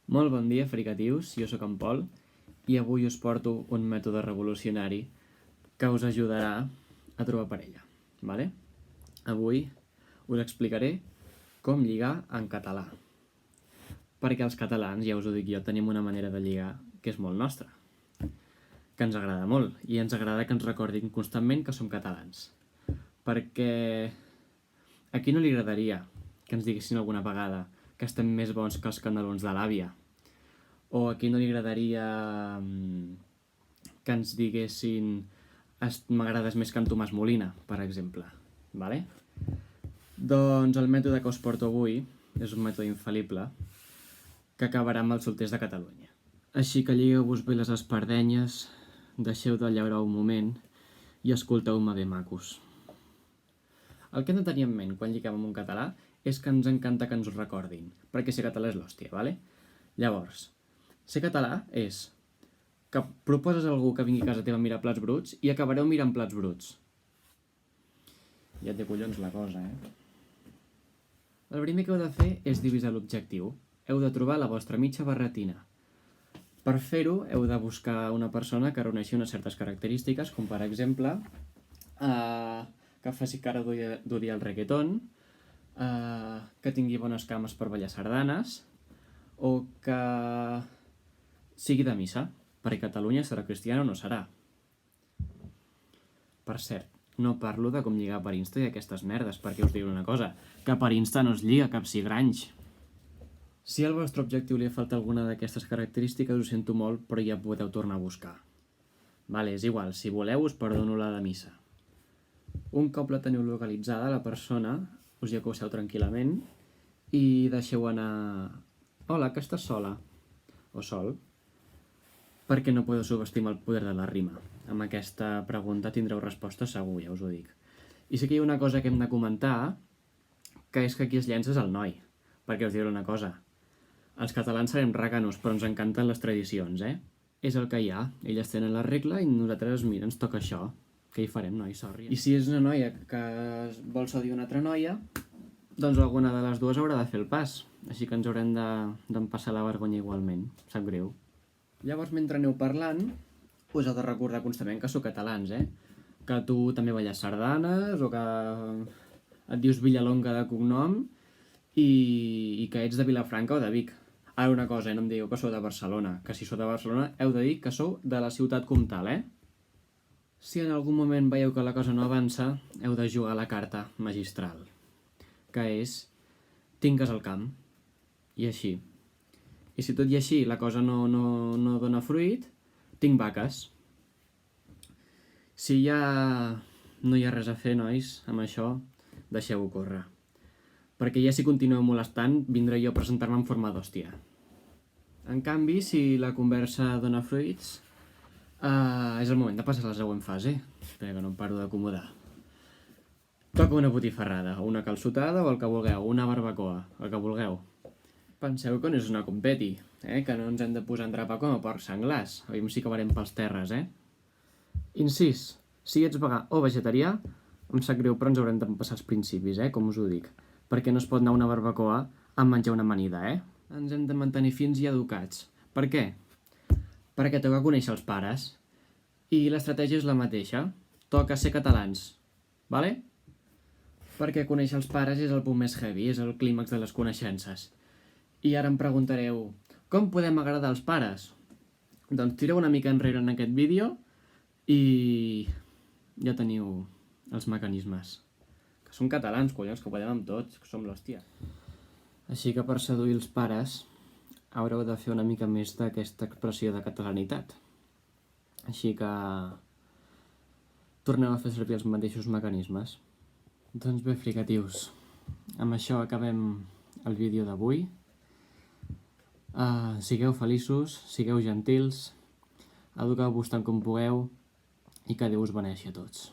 Molt bon dia, fricatius, jo sóc en Pol i avui us porto un mètode revolucionari que us ajudarà a trobar parella, vale? Avui us explicaré com lligar en català, perquè els catalans, ja us ho dic jo, tenim una manera de lligar que és molt nostra, que ens agrada molt, i ens agrada que ens recordin constantment que som catalans, perquè a qui no li agradaria que ens diguessin alguna vegada que estem més bons que els canelons de l'àvia? O a qui no li agradaria que ens diguessin m'agrades més que en Tomàs Molina, per exemple, vale? Doncs el mètode que us porto avui és un mètode infal·lible que acabarà amb els solters de Catalunya. Així que lligueu-vos bé les espardenyes, deixeu de llaurar un moment i escolteu-me bé, macos. El que hem de tenir en ment quan lliguem amb un català és que ens encanta que ens ho recordin, perquè ser català és l'hòstia, vale? Llavors, ser català és que proposes a algú que vingui a casa teva a mirar plats bruts i acabareu mirant plats bruts. Ja té collons la cosa, El primer que heu de fer és divisar l'objectiu. Heu de trobar la vostra mitja barretina. Per fer-ho, heu de buscar una persona que reuneixi unes certes característiques, com per exemple que faci cara d'odiar el reggaeton, que tingui bones cames per ballar sardanes, o que sigui de missa, perquè Catalunya serà cristiana o no serà. Per cert, no parlo de com lligar per Insta i aquestes merdes, perquè us diré una cosa, que per Insta no es lliga cap cigranys. Si al vostre objectiu li falta alguna d'aquestes característiques, ho sento molt, però ja podeu tornar a buscar. Vale, és igual, si voleu us perdono la de missa. Un cop la teniu localitzada, la persona, us hi acosteu tranquil·lament i deixeu anar... Hola, que estàs sola? O sol? Perquè no podeu subestimar el poder de la rima. Amb aquesta pregunta tindreu resposta segur, ja us ho dic. I sí que hi ha una cosa que hem de comentar, que és que aquí es llença el noi. Perquè us diré una cosa. Els catalans serem raganos, però ens encanten les tradicions, És el que hi ha. Elles tenen la regla i nosaltres, mira, ens toca això. Què hi farem, noi? Sorry. I si és una noia que vol seduir una altra noia, doncs alguna de les dues haurà de fer el pas. Així que ens haurem d'empassar la vergonya igualment. Sap greu. Llavors, mentre aneu parlant, us heu de recordar constantment que sou catalans, Que tu també balles sardanes, o que et dius Villalonga de cognom, i que ets de Vilafranca o de Vic. Ara una cosa, no em digueu que sou de Barcelona, que si sou de Barcelona heu de dir que sou de la ciutat comtal, Si en algun moment veieu que la cosa no avança, heu de jugar a la carta magistral, que és tingues el camp, i així. I si tot i així la cosa no dona fruit, tinc vaques. Si ja no hi ha res a fer, nois, amb això, deixeu-ho córrer. Perquè ja si continueu molestant, vindré jo a presentar-me en forma d'hòstia. En canvi, si la conversa dona fruits, és el moment de passar a la següent fase. Espera que no em paro d'acomodar. Toca una botifarrada, o una calçotada, o el que vulgueu, una barbacoa, el que vulgueu. Penseu que no és una competi, que no ens hem de posar en drapa com a porcs senglars. Aviam si acabarem pels terres, Incís, si ets vegà o vegetarià, em sap greu, però ens haurem d'empassar els principis, com us ho dic. Perquè no es pot anar a una barbacoa a menjar una amanida, Ens hem de mantenir fins i educats. Per què? Perquè toca conèixer els pares. I l'estratègia és la mateixa. Toca ser catalans. Vale? Perquè conèixer els pares és el punt més heavy, és el clímax de les coneixences. I ara em preguntareu, com podem agradar als pares? Doncs tireu una mica enrere en aquest vídeo i ja teniu els mecanismes. Que som catalans, collons, que podem amb tots, que som l'hòstia. Així que per seduir els pares haureu de fer una mica més d'aquesta expressió de catalanitat. Així que torneu a fer servir els mateixos mecanismes. Doncs bé, fricatius, amb això acabem el vídeo d'avui. Sigueu feliços, sigueu gentils, eduqueu-vos tant com pugueu i que Déu us beneixi a tots.